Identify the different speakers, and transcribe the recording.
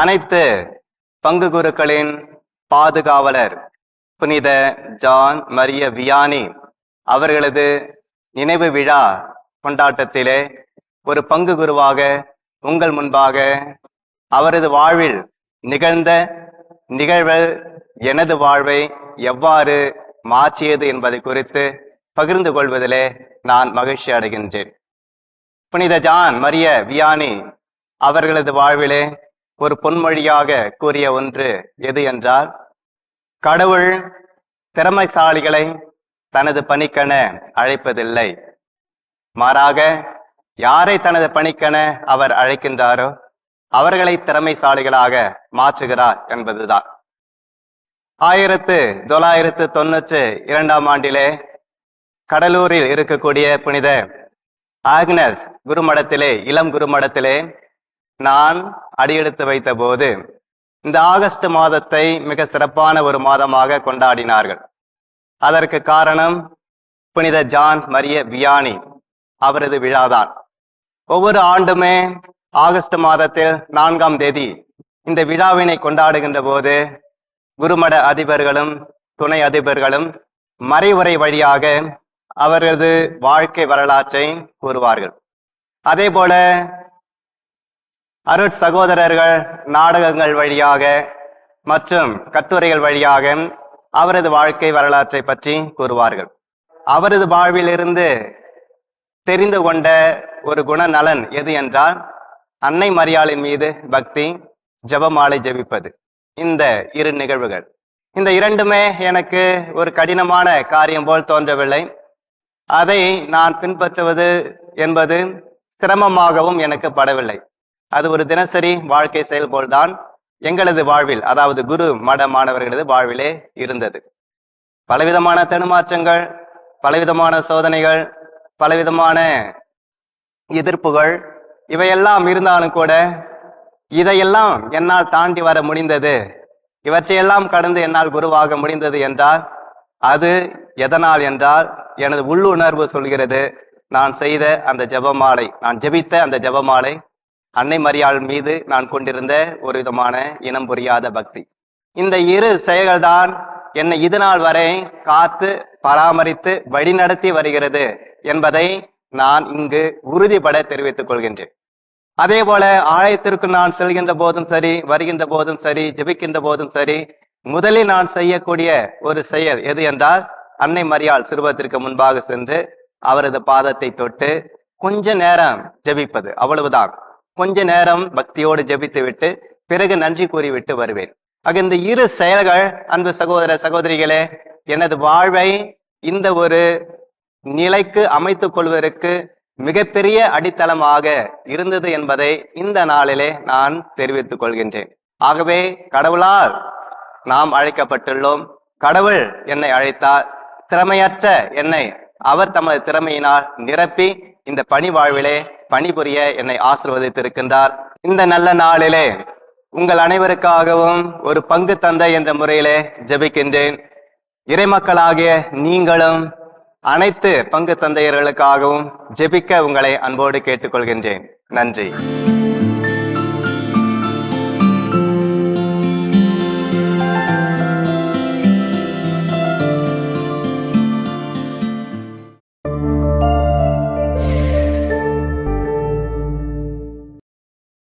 Speaker 1: அனைத்து பங்கு குருக்களின் பாதுகாவலர் புனித ஜான் மரிய வியானி அவர்களது நினைவு விழா கொண்டாட்டத்திலே ஒரு பங்கு குருவாக உங்கள் முன்பாக அவரது வாழ்வில் நிகழ்ந்த நிகழ்வு எனது வாழ்வை எவ்வாறு மாற்றியது என்பதை குறித்து பகிர்ந்து கொள்வதிலே நான் மகிழ்ச்சி அடைகின்றேன். புனித ஜான் மரிய வியானி அவர்களது வாழ்விலே ஒரு பொன்மொழியாக கூறிய ஒன்று எது என்றால், கடவுள் திறமைசாலிகளை தனது பணிக்கென அழைப்பதில்லை, மாறாக யாரை தனது பணிக்கென அவர் அழைக்கின்றாரோ அவர்களை திறமைசாலிகளாக மாற்றுகிறார் என்பதுதான். 1992 ஆண்டிலே கடலூரில் இருக்கக்கூடிய புனித ஆக்னஸ் குருமடத்திலே, இளம் குருமடத்திலே நான் அடியெடுத்து வைத்த போது இந்த ஆகஸ்ட் மாதத்தை மிக சிறப்பான ஒரு மாதமாக கொண்டாடினார்கள். அதற்கு காரணம் புனித ஜான் மரிய வியானி அவரது விழாதான். ஒவ்வொரு ஆண்டுமே ஆகஸ்ட் மாதத்தில் 4ஆம் தேதி இந்த விழாவினை கொண்டாடுகின்ற போது குருமட அதிபர்களும் துணை அதிபர்களும் மறைவுரை வழியாக அவரது வாழ்க்கை வரலாற்றை கூறுவார்கள். அதே போல அருட்சகோதரர்கள் நாடகங்கள் வழியாக மற்றும் கட்டுரைகள் வழியாக அவரது வாழ்க்கை வரலாற்றை பற்றி கூறுவார்கள். அவரது வாழ்விலிருந்து தெரிந்து கொண்ட ஒரு குணநலன் எது என்றால், அன்னை மரியாளின் மீது பக்தி, ஜெபமாலை ஜெபிப்பது. இந்த இரு நிகழ்வுகள், இந்த இரண்டுமே எனக்கு ஒரு கடினமான காரியம் போல் தோன்றவில்லை. அதை நான் பின்பற்றுவது என்பது சிரமமாகவும் எனக்கு படவில்லை. அது ஒரு தினசரி வாழ்க்கை செயல்போல்தான் எங்களது வாழ்வில், அதாவது குரு மட மாணவர்களது வாழ்விலே இருந்தது. பலவிதமான தடுமாற்றங்கள், பலவிதமான சோதனைகள், பலவிதமான எதிர்ப்புகள், இவையெல்லாம் இருந்தாலும் கூட இதையெல்லாம் என்னால் தாண்டி வர முடிந்தது, இவற்றையெல்லாம் கடந்து என்னால் குருவாக முடிந்தது என்றால் அது எதனால் என்றால், எனது உள்ளுணர்வு சொல்கிறது, நான் செய்த அந்த ஜெபமாலை, நான் ஜெபித்த அந்த ஜெபமாலை, அன்னை மரியாள் மீது நான் கொண்டிருந்த ஒரு விதமான இனம் புரியாத பக்தி. இந்த இரு செயல்கள்தான் என்னை இதுநாள் வரை காத்து பராமரித்து வழிநடத்தி வருகிறது என்பதை நான் இங்கு உறுதிபட தெரிவித்துக் கொள்கின்றேன். அதே போல ஆலயத்திற்கு நான் செல்கின்ற போதும் சரி, வருகின்ற போதும் சரி, ஜெபிக்கின்ற போதும் சரி, முதலில் நான் செய்யக்கூடிய ஒரு செயல் எது என்றால், அன்னை மரியாள் சிறுவத்திற்கு முன்பாக சென்று அவரது பாதத்தை தொட்டு கொஞ்ச நேரம் ஜெபிப்பது, அவ்வளவுதான். கொஞ்ச நேரம் பக்தியோடு ஜெபித்து விட்டு பிறகு நன்றி கூறிவிட்டு வருவேன். ஆக இந்த இரு செயல்கள், அன்பு சகோதர சகோதரிகளே, எனது வாழ்வை இந்த ஒரு நிலைக்கு அமைத்துக் கொள்வதற்கு மிகப்பெரிய அடித்தளமாக இருந்தது என்பதை இந்த நாளிலே நான் தெரிவித்துக் கொள்கின்றேன். ஆகவே கடவுளால் நாம் அழைக்கப்பட்டுள்ளோம். கடவுள் என்னை அழைத்தார். திறமையற்ற என்னை அவர் தமது திறமையினால் நிரப்பி இந்த பணி வாழ்விலே பணிபுரிய என்னை ஆசீர்வதித்திருக்கின்றார். இந்த நல்ல நாளிலே உங்கள் அனைவருக்காகவும் ஒரு பங்கு தந்தை என்ற முறையிலே ஜெபிக்கின்றேன். இறைமக்களாகிய நீங்களும் அனைத்து பங்கு தந்தையர்களுக்காகவும் ஜெபிக்க உங்களை அன்போடு கேட்டுக்கொள்கின்றேன். நன்றி.